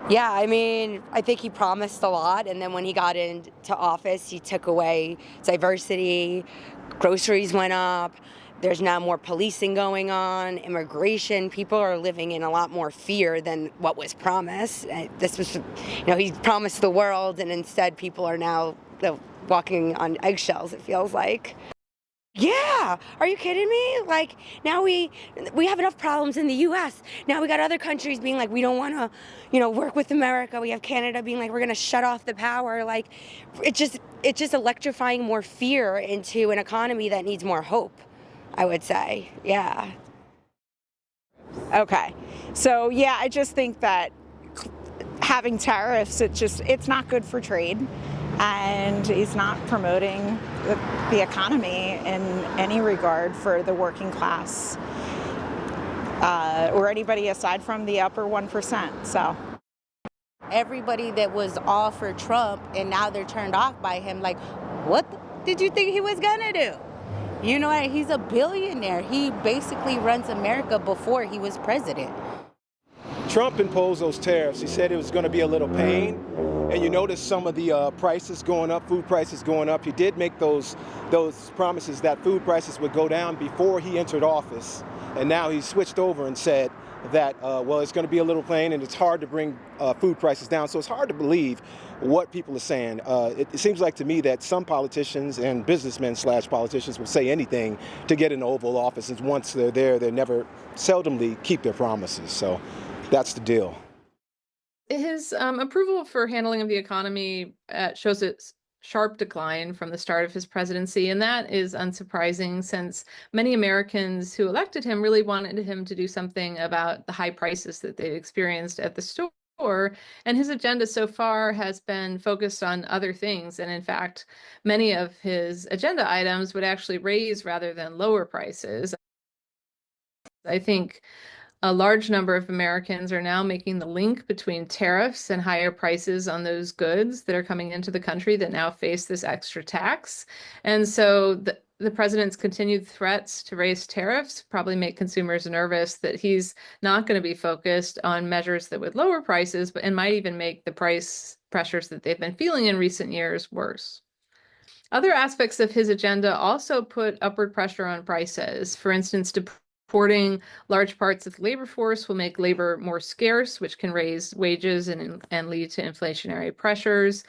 Yeah, I mean, I think he promised a lot, and then when he got into office, he took away diversity, groceries went up, there's now more policing going on, immigration, people are living in a lot more fear than what was promised. This was, he promised the world, and instead people are now walking on eggshells, it feels like. Yeah, are you kidding me? Like now we have enough problems in the U.S. Now we got other countries being like we don't want to, work with America. We have Canada being like we're going to shut off the power. Like it's just electrifying more fear into an economy that needs more hope. I would say, yeah. Okay. So yeah, I just think that having tariffs, it's not good for trade, and he's not promoting the economy in any regard for the working class or anybody aside from the upper 1%. So Everybody that was all for Trump and now they're turned off by him, like, what did you think he was gonna do? You know what? He's a billionaire. He basically runs America before he was president. Trump imposed those tariffs. He said it was going to be a little pain. And you notice some of the prices going up, food prices going up. He did make those promises that food prices would go down before he entered office. And now he's switched over and said that, well, it's going to be a little pain and it's hard to bring food prices down. So it's hard to believe what people are saying. It seems like to me that some politicians and businessmen / politicians will say anything to get in the Oval Office. And once they're there, they never seldomly keep their promises. So that's the deal. His approval for handling of the economy shows its sharp decline from the start of his presidency, and that is unsurprising since many Americans who elected him really wanted him to do something about the high prices that they experienced at the store. And his agenda so far has been focused on other things. And in fact, many of his agenda items would actually raise rather than lower prices. I think a large number of Americans are now making the link between tariffs and higher prices on those goods that are coming into the country that now face this extra tax. And so the president's continued threats to raise tariffs probably make consumers nervous that he's not going to be focused on measures that would lower prices, and might even make the price pressures that they've been feeling in recent years worse. Other aspects of his agenda also put upward pressure on prices. For instance, deporting large parts of the labor force will make labor more scarce, which can raise wages and lead to inflationary pressures.